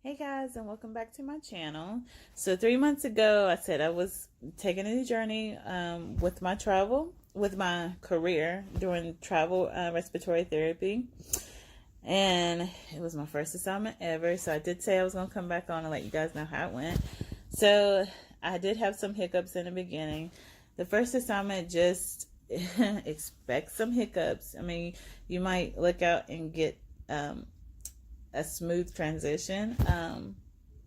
Hey guys, and welcome back to my channel. So 3 months ago, I said I was taking a journey with my travel, with my career doing travel respiratory therapy. And it was my first assignment ever. So I did say I was going to come back on and let you guys know how it went. So I did have some hiccups in the beginning. The first assignment, just expect some hiccups. I mean, you might look out and get a smooth transition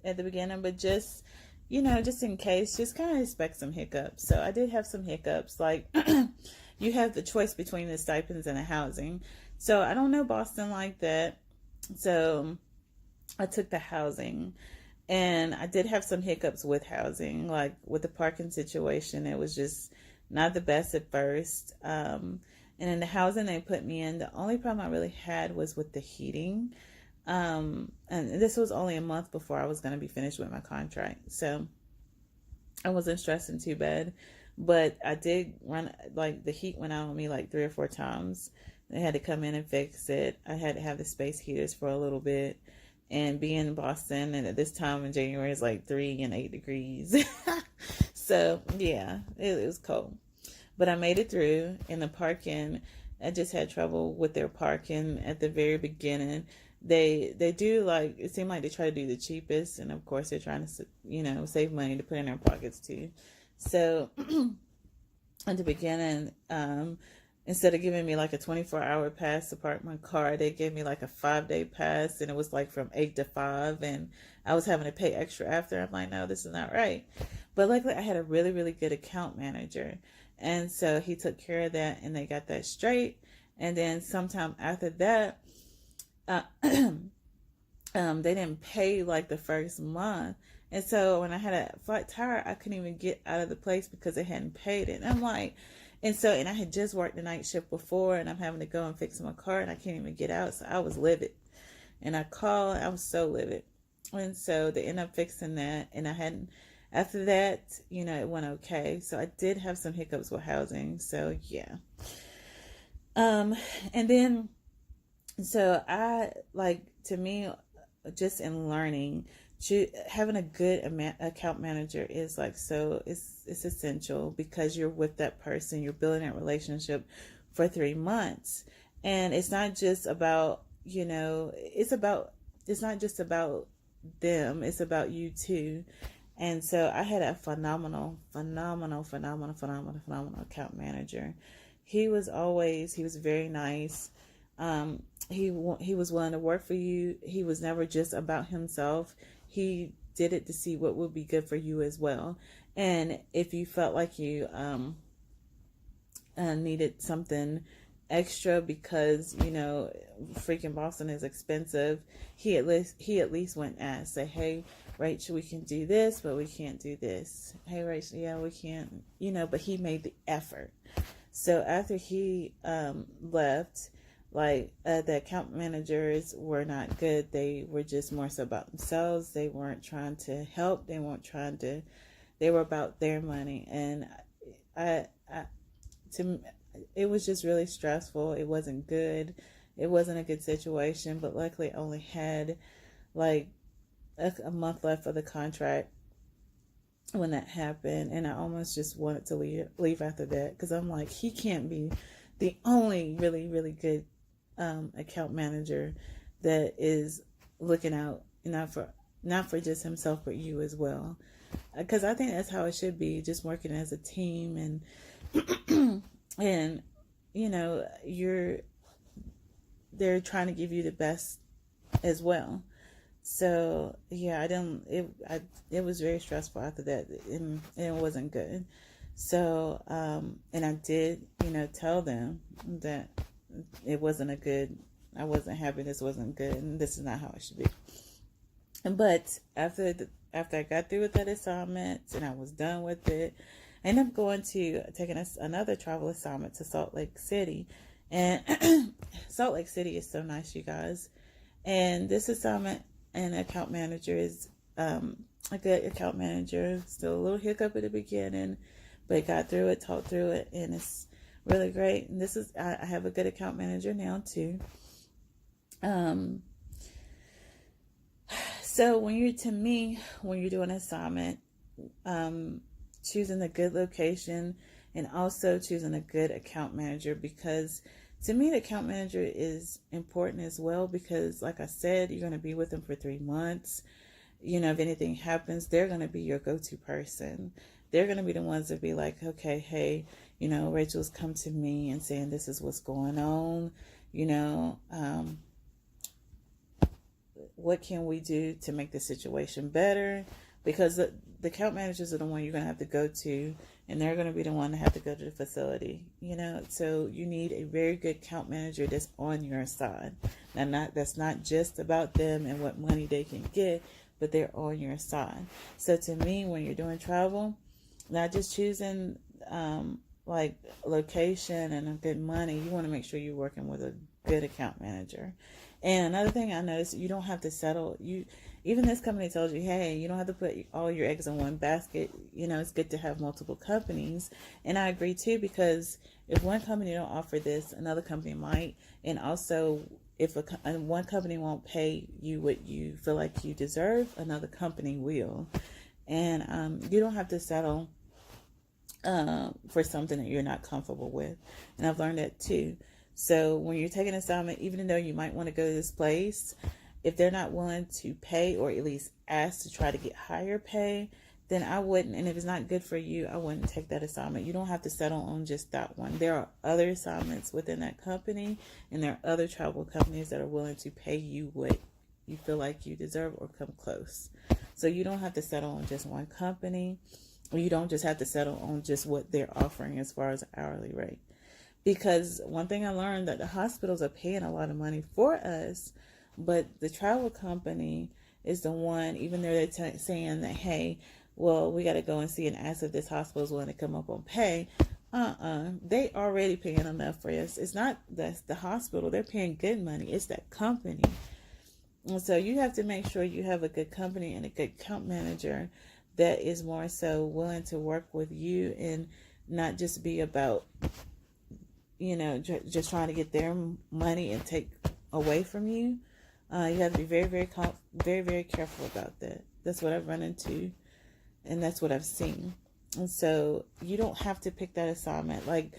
at the beginning, but just just in case, just kind of expect some hiccups. So I did have some hiccups, like you have the choice between the stipends and the housing. So I don't know Boston like that, so I took the housing, and I did have some hiccups with housing, like with the parking situation. It was just not the best at first. And in the housing they put me in, the only problem I really had was with the heating. And this was only a month before I was going to be finished with my contract. So I wasn't stressing too bad, but I did run, like the heat went out on me like 3 or 4 times. They had to come in and fix it. I had to have the space heaters for a little bit, and being in Boston, and at this time in January, it's like 3 and 8 degrees. So yeah, it was cold, but I made it through. In the parking, I just had trouble with their parking at the very beginning. They do, like, it seemed like they try to do the cheapest, and of course they're trying to save money to put in their pockets too. So at the beginning, instead of giving me like a 24-hour pass to park my car, they gave me like a 5-day pass, and it was like from 8 to 5, and I was having to pay extra after. I'm like, no, this is not right. But luckily I had a really, really good account manager, and so he took care of that, and they got that straight. And then sometime after that, they didn't pay like the first month. And so when I had a flat tire, I couldn't even get out of the place because they hadn't paid it. And I'm like, and I had just worked the night shift before, and I'm having to go and fix my car, and I can't even get out. So I was livid. And I was so livid. And so they ended up fixing that. And after that, it went okay. So I did have some hiccups with housing. So yeah. And then, so I, like, to me, just in learning, having a good account manager is like, so it's essential, because you're with that person, you're building that relationship for 3 months. And it's not just about, it's not just about them, it's about you too. And so I had a phenomenal account manager. He was very nice. He was willing to work for you. He was never just about himself. He did it to see what would be good for you as well. And if you felt like you needed something extra because freaking Boston is expensive, he at least went and asked, say, hey Rachel, we can do this, but we can't do this. Hey Rachel, yeah, we can't, but he made the effort. So after he left, like, the account managers were not good. They were just more so about themselves. They weren't trying to help. They were about their money. And it was just really stressful. It wasn't good. It wasn't a good situation, but luckily I only had like a month left of the contract when that happened. And I almost just wanted to leave after that, because I'm like, he can't be the only really, really good account manager that is looking out not for just himself, but you as well, because I think that's how it should be, just working as a team. And and they're trying to give you the best as well. So yeah, it was very stressful after that, and it wasn't good. So and I did tell them that it wasn't I wasn't happy, this wasn't good, and this is not how it should be. But after I got through with that assignment and I was done with it, I ended up taking another travel assignment to Salt Lake City. And Salt Lake City is so nice, you guys. And this assignment and account manager is a good account manager. Still a little hiccup at the beginning, but got through it, talked through it, and it's really great. And I have a good account manager now too. So when you're doing an assignment, choosing a good location and also choosing a good account manager, because to me the account manager is important as well, because like I said, you're going to be with them for 3 months. If anything happens, they're going to be your go-to person. They're going to be the ones that be like, okay, hey, Rachel's come to me and saying this is what's going on. What can we do to make the situation better? Because the account managers are the one you're going to have to go to, and they're going to be the one to have to go to the facility. So you need a very good account manager that's on your side. Now, that's not just about them and what money they can get, but they're on your side. So to me, when you're doing travel, not just choosing like location and a good money, you want to make sure you're working with a good account manager. And another thing I noticed, you don't have to settle. Even this company tells you, hey, you don't have to put all your eggs in one basket. It's good to have multiple companies. And I agree too, because if one company don't offer this, another company might. And also, if one company won't pay you what you feel like you deserve, another company will. And you don't have to settle for something that you're not comfortable with. And I've learned that too. So when you're taking an assignment, even though you might want to go to this place, if they're not willing to pay or at least ask to try to get higher pay, then I wouldn't. And if it's not good for you, I wouldn't take that assignment. You don't have to settle on just that one. There are other assignments within that company, and there are other travel companies that are willing to pay you what you feel like you deserve or come close. So you don't have to settle on just one company, or you don't just have to settle on just what they're offering as far as hourly rate. Because one thing I learned, that the hospitals are paying a lot of money for us, but the travel company is the one, even though they're saying that, hey, well, we got to go and see and ask if this hospital is willing to come up on pay. They already paying enough for us. It's not the hospital. They're paying good money. It's that company. And so you have to make sure you have a good company and a good account manager that is more so willing to work with you and not just be about just trying to get their money and take away from you. You have to be very, very, very, very careful about that. That's what I've run into, and that's what I've seen. And so you don't have to pick that assignment. There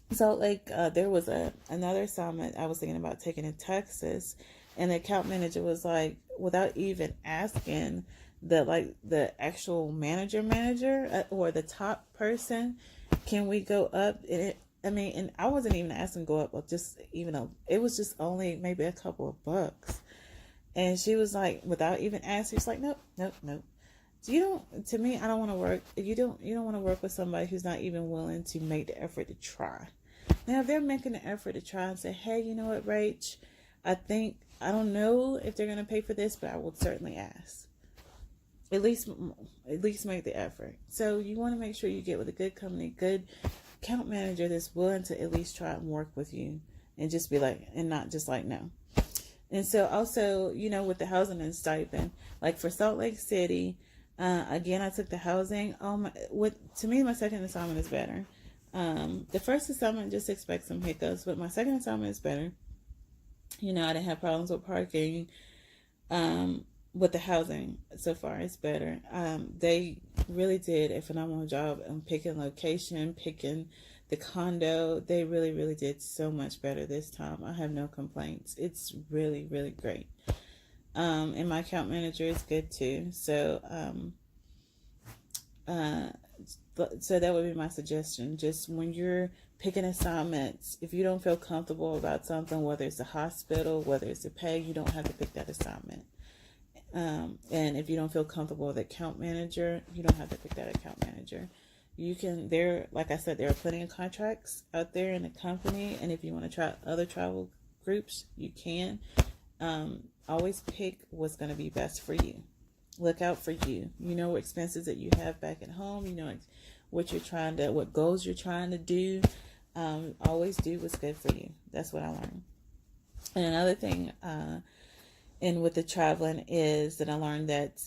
was another assignment I was thinking about taking in Texas, and the account manager was like, without even asking the actual manager or the top person, can we go up? And I wasn't even asking to go up, it was just only maybe a couple of bucks. And she was like, without even asking, she's like, nope. To me, I don't want to work. You don't want to work with somebody who's not even willing to make the effort to try. Now, if they're making the effort to try and say, hey, you know what, Rach, I don't know if they're going to pay for this, but I will certainly ask. At least make the effort. So you want to make sure you get with a good company, good account manager that's willing to at least try and work with you, and just be like, and not just like no. And so also, with the housing and stipend, like for Salt Lake City, again, I took the housing. To me, my second assignment is better. The first assignment, just expect some hiccups, but my second assignment is better. I didn't have problems with parking. With the housing so far, it's better. They really did a phenomenal job on picking location, picking the condo. They really, really did so much better this time. I have no complaints. It's really, really great. And my account manager is good too. So, so that would be my suggestion. Just when you're picking assignments, if you don't feel comfortable about something, whether it's a hospital, whether it's a pay, you don't have to pick that assignment. And if you don't feel comfortable with account manager, you don't have to pick that account manager. You can, like I said, there are plenty of contracts out there in the company. And if you want to try other travel groups, you can. Always pick what's going to be best for you. Look out for you. You know what expenses that you have back at home. You know what goals you're trying to do. Always do what's good for you. That's what I learned. And another thing, and with the traveling, is that I learned that,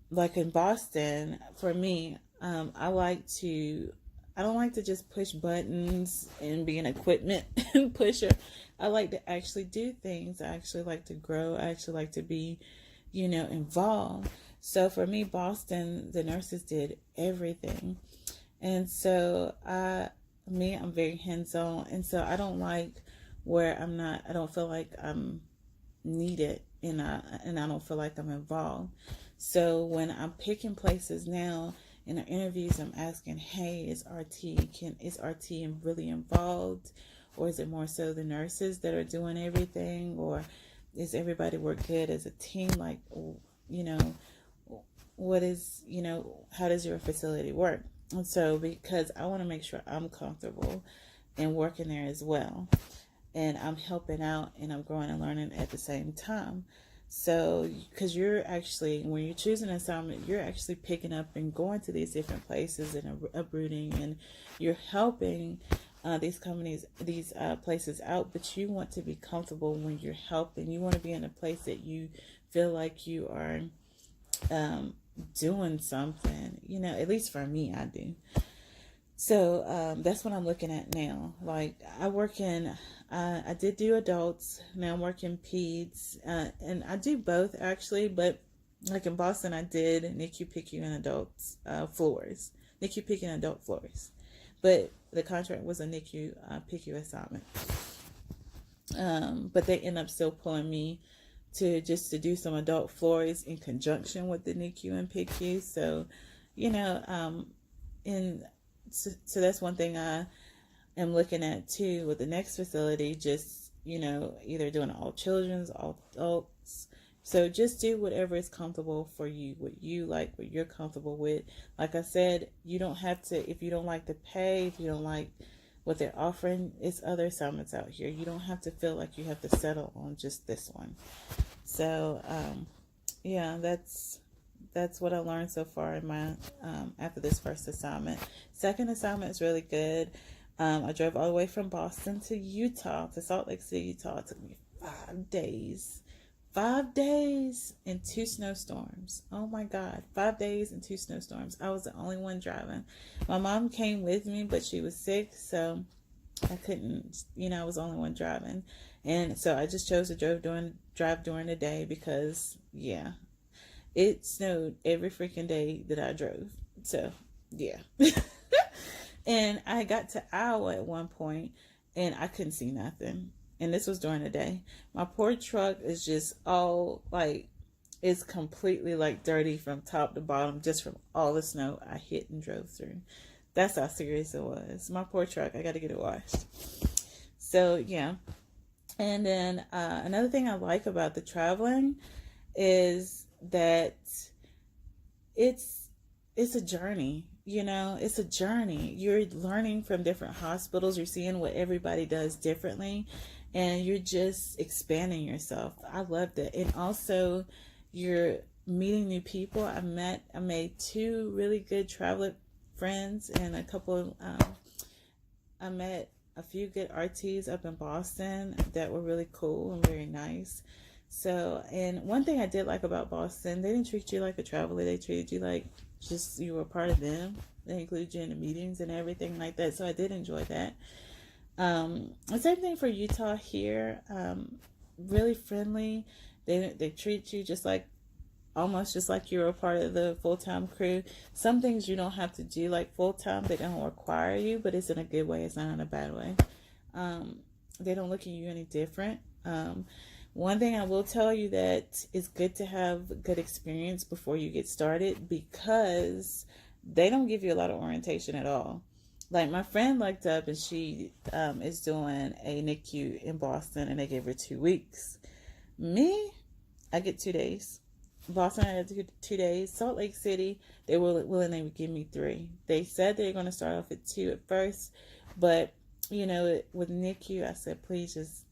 like in Boston, for me, I like to I don't like to just push buttons and be an equipment pusher. I like to actually do things. I actually like to grow. I actually like to be, involved. So for me, Boston, the nurses did everything. And so I'm very hands-on. And so I don't like where I don't feel like I'm needed, and I don't feel like I'm involved. So when I'm picking places now in the interviews, I'm asking, hey, is RT really involved, or is it more so the nurses that are doing everything, or is everybody work good as a team? Like, what is, how does your facility work? And so because I want to make sure I'm comfortable and working there as well, and I'm helping out and I'm growing and learning at the same time. So, because when you're choosing an assignment, you're actually picking up and going to these different places and uprooting, and you're helping these companies, these places out. But you want to be comfortable when you're helping. You want to be in a place that you feel like you are doing something. At least for me, I do. So that's what I'm looking at now. Like I did do adults. Now I'm working peds, and I do both actually. But like in Boston, I did NICU, PICU, and adults floors. NICU, PICU, and adult floors. But the contract was a NICU, PICU assignment. But they end up still pulling me to do some adult floors in conjunction with the NICU and PICU. So, so that's one thing I am looking at too with the next facility, just, either doing all children's, all adults. So just do whatever is comfortable for you, what you like, what you're comfortable with. Like I said, you don't have to, if you don't like the pay, if you don't like what they're offering, it's other assignments out here. You don't have to feel like you have to settle on just this one. So, yeah, that's what I learned so far in my after this first assignment. Second assignment is really good. I drove all the way from Boston to Utah, to Salt Lake City, Utah. It took me 5 days. 5 days and 2 snowstorms. Oh my God, 5 days and 2 snowstorms. I was the only one driving. My mom came with me, but she was sick, so I couldn't, I was the only one driving. And so I just chose to drive during the day because, yeah, it snowed every freaking day that I drove. So, yeah. And I got to Iowa at one point and I couldn't see nothing. And this was during the day. My poor truck is just all it's completely dirty from top to bottom, just from all the snow I hit and drove through. That's how serious it was. My poor truck, I got to get it washed. So, yeah. And then another thing I like about the traveling is that it's a journey. It's a journey. You're learning from different hospitals. You're seeing what everybody does differently, and you're just expanding yourself. I love that. And also, you're meeting new people. I made 2 really good traveler friends, and I met a few good RTs up in Boston that were really cool and very nice. So, and one thing I did like about Boston, they didn't treat you like a traveler. They treated you like just you were a part of them. They included you in the meetings and everything like that. So I did enjoy that. The same thing for Utah here. Really friendly. They treat you almost just like you're a part of the full-time crew. Some things you don't have to do full-time. They don't require you, but it's in a good way. It's not in a bad way. They don't look at you any different. One thing I will tell you that it's good to have good experience before you get started, because they don't give you a lot of orientation at all. Like my friend looked up and she is doing a NICU in Boston and they gave her 2 weeks. Me, I get 2 days. Boston, I had 2 days. Salt Lake City, they were willing to give me 3. They said they were going to start off at 2 at first, but with NICU, I said, please just,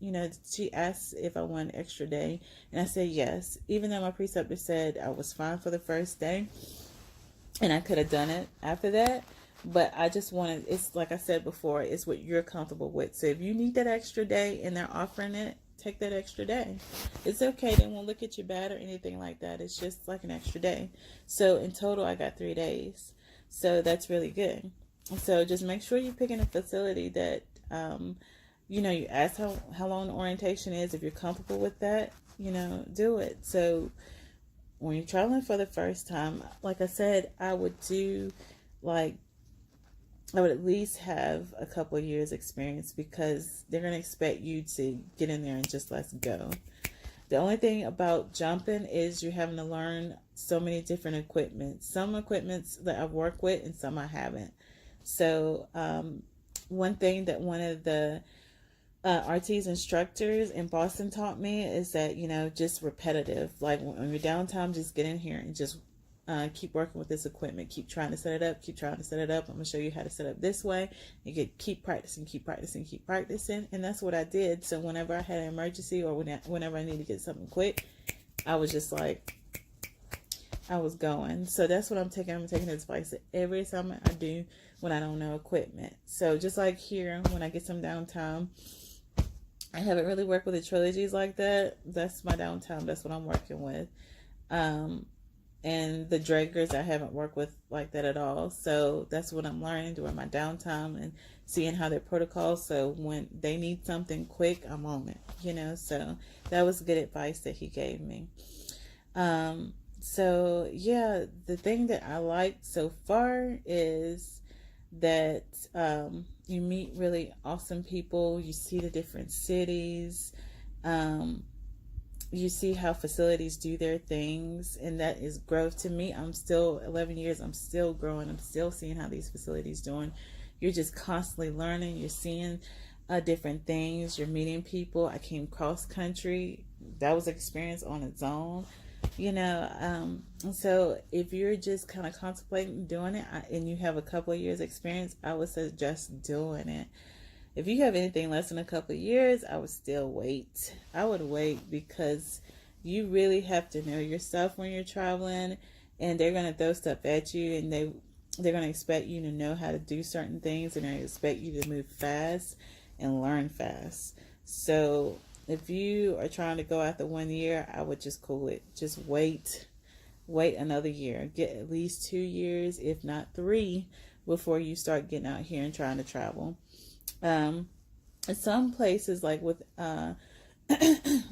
she asked if I wanted an extra day. And I said, yes. Even though my preceptor said I was fine for the first day and I could have done it after that. But I just wanted, it's like I said before, it's what you're comfortable with. So if you need that extra day and they're offering it, take that extra day. It's okay. They won't look at you bad or anything like that. It's just like an extra day. So in total, I got 3 days. So that's really good. So just make sure you're picking a facility that, you ask how long the orientation is. If you're comfortable with that, do it. So when you're traveling for the first time, like I said, like, I would at least have a couple of years experience, because they're going to expect you to get in there and just let's go. The only thing about jumping is you're having to learn so many different equipment. Some equipments that I've worked with and some I haven't. So one thing that one of the RT's instructors in Boston taught me is that, just repetitive. Like when you're downtime, just get in here and just keep working with this equipment. Keep trying to set it up. Keep trying to set it up. I'm going to show you how to set up this way. You keep practicing, keep practicing, keep practicing. And that's what I did. So whenever I had an emergency or whenever I needed to get something quick, I was just like, I was going. So that's what I'm taking. I'm taking advice every time I do when I don't know equipment. So just like here, when I get some downtime, I haven't really worked with the trilogies like that. That's my downtime. That's what I'm working with. And the Drakers, I haven't worked with like that at all. So that's what I'm learning during my downtime and seeing how their protocols. So when they need something quick, I'm on it, So that was good advice that he gave me. So yeah, the thing that I like so far is that you meet really awesome people. You see the different cities. You see how facilities do their things, and that is growth to me. I'm still 11 years. I'm still growing. I'm still seeing how these facilities doing. You're just constantly learning. You're seeing different things. You're meeting people. I came cross country. That was an experience on its own. So if you're just kind of contemplating doing it and you have a couple of years experience, I would suggest doing it. If you have anything less than a couple of years, I would still wait. I would wait, because you really have to know your stuff when you're traveling, and they're going to throw stuff at you, and they're going to expect you to know how to do certain things, and they expect you to move fast and learn fast. So if you are trying to go after 1 year, I would just cool it. Just wait another year. Get at least 2 years, if not 3, before you start getting out here and trying to travel. Some places, like with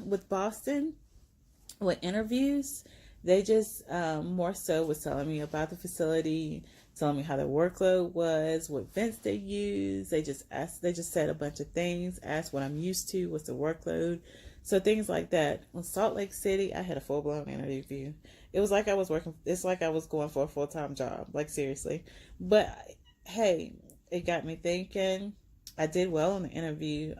with Boston, with interviews, they just more so was telling me about the facility, telling me how the workload was, what vents they use. They just said a bunch of things, asked what I'm used to, what's the workload, so things like that. In Salt Lake City, I had a full-blown interview. It's like I was going for a full-time job, like seriously. But hey, it got me thinking. I did well in the interview.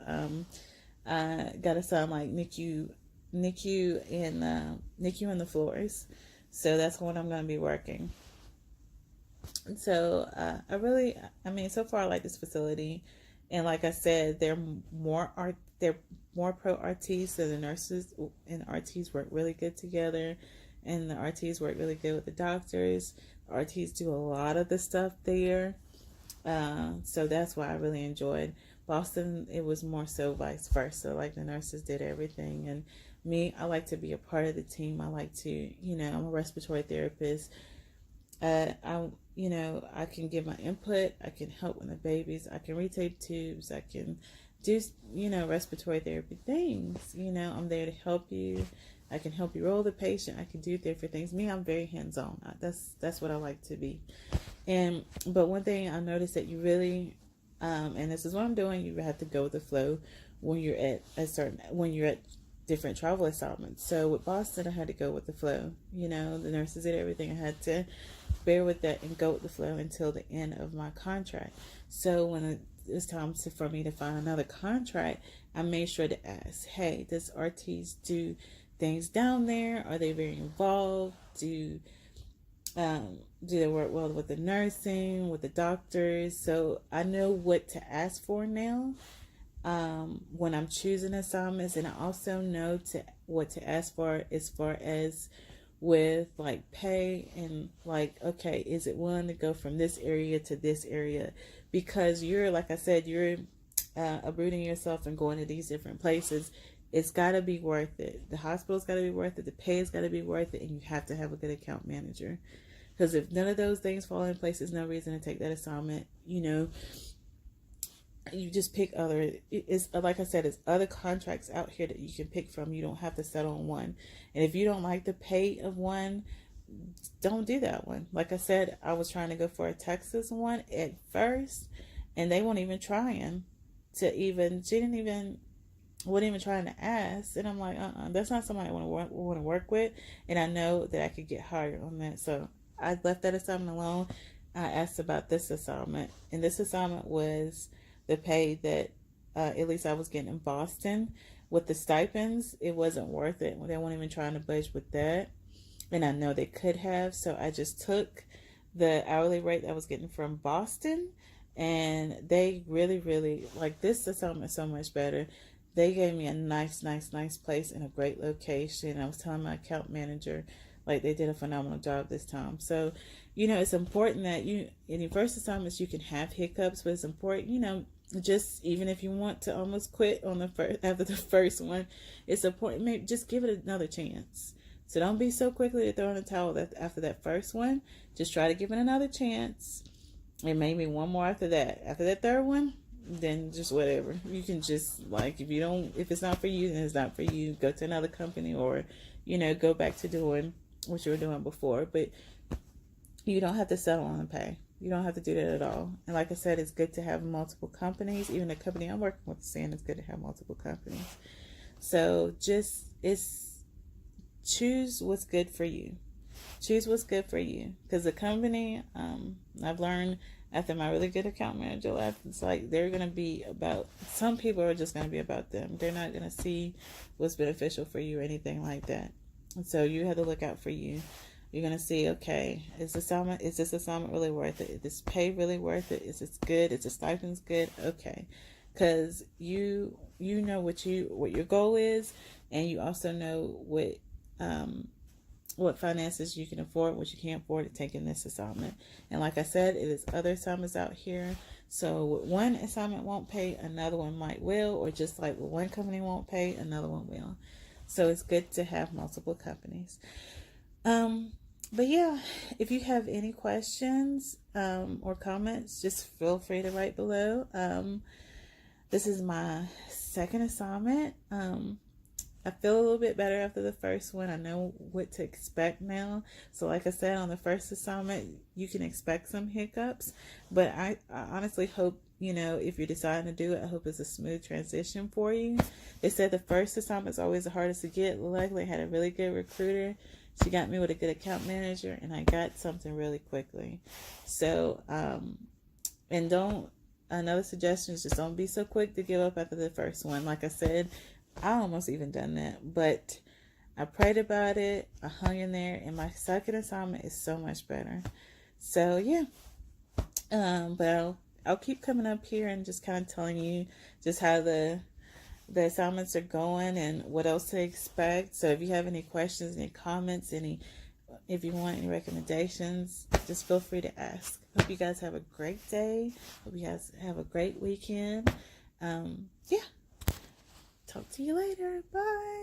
I got to sound like NICU and the floors. So that's when I'm going to be working. So so far I like this facility, and like I said, they're more pro RTs, so the nurses and RTs work really good together, and the RTs work really good with the doctors. RTs do a lot of the stuff there. So that's why I really enjoyed Boston. It was more so vice versa. Like the nurses did everything, and me, I like to be a part of the team. I like to, I'm a respiratory therapist. I can give my input. I can help with the babies. I can retape tubes. I can do, respiratory therapy things. I'm there to help you. I can help you roll the patient. I can do different things. Me, I'm very hands-on. That's what I like to be. But one thing I noticed that you really, and this is what I'm doing, you have to go with the flow when you're at different travel assignments. So with Boston, I had to go with the flow. The nurses did everything. I had to bear with that and go with the flow until the end of my contract. So when it was time for me to find another contract, I made sure to ask, hey, does RTs do things down there? Are they very involved? Do they work well with the nursing, with the doctors? So I know what to ask for now when I'm choosing assignments, and I also know what to ask for as far as with like pay and like, okay, is it willing to go from this area to this area? Because you're, like I said, you're uprooting yourself and going to these different places. It's got to be worth it. The hospital's got to be worth it. The pay has got to be worth it. And you have to have a good account manager. Because if none of those things fall in place, there's no reason to take that assignment. You know, you just pick other, it's like I said, it's other contracts out here that you can pick from. You don't have to settle on one. And if you don't like the pay of one, don't do that one. Like I said, I was trying to go for a Texas one at first, and they weren't even trying to even, wasn't even trying to ask. And I'm like, that's not somebody I want to work with. And I know that I could get hired on that. So I left that assignment alone. I asked about this assignment, and this assignment was the pay that at least I was getting in Boston. With the stipends, it wasn't worth it. They weren't even trying to budge with that. And I know they could have. So I just took the hourly rate that I was getting from Boston. And they really, really, like, this assignment so much better. They gave me a nice place in a great location. I was telling my account manager, like, they did a phenomenal job this time. So, you know, it's important that in your first assignments, you can have hiccups, but it's important, you know, just even if you want to almost quit on after the first one, it's important, maybe just give it another chance. So don't be so quickly to throw in the towel after that first one. Just try to give it another chance. And maybe one more after that. After that third one, then just whatever. You can just, like, if it's not for you, then it's not for you. Go to another company, or, you know, go back to doing what you were doing before. But you don't have to settle on the pay. You don't have to do that at all. And like I said, it's good to have multiple companies. Even the company I'm working with is saying it's good to have multiple companies. So choose what's good for you. Choose what's good for you. Because the company, I've learned after my really good account manager left, it's like some people are just going to be about them. They're not going to see what's beneficial for you or anything like that. And so you have to look out for you. You're going to see, okay, is this assignment really worth it? Is this pay really worth it? Is this good? Is the stipends good? Okay. Because you know what your goal is, and you also know what finances you can afford, what you can't afford to take in this assignment. And like I said, it is other assignments out here. So one assignment won't pay, another one might will, or just like one company won't pay, another one will. So it's good to have multiple companies. But yeah, if you have any questions or comments, just feel free to write below. This is my second assignment. I feel a little bit better after the first one. I know what to expect now. So like I said, on the first assignment, you can expect some hiccups. But I honestly hope, you know, if you're deciding to do it, I hope it's a smooth transition for you. They said the first assignment is always the hardest to get. Luckily, I had a really good recruiter. She got me with a good account manager, and I got something really quickly. So, another suggestion is just don't be so quick to give up after the first one. Like I said, I almost even done that, but I prayed about it. I hung in there, and my second assignment is so much better. So yeah, but I'll keep coming up here and just kind of telling you just how the assignments are going and what else to expect. So if you have any questions, any comments, if you want any recommendations, just feel free to ask. Hope you guys have a great day. Hope you guys have a great weekend. Yeah. Talk to you later. Bye.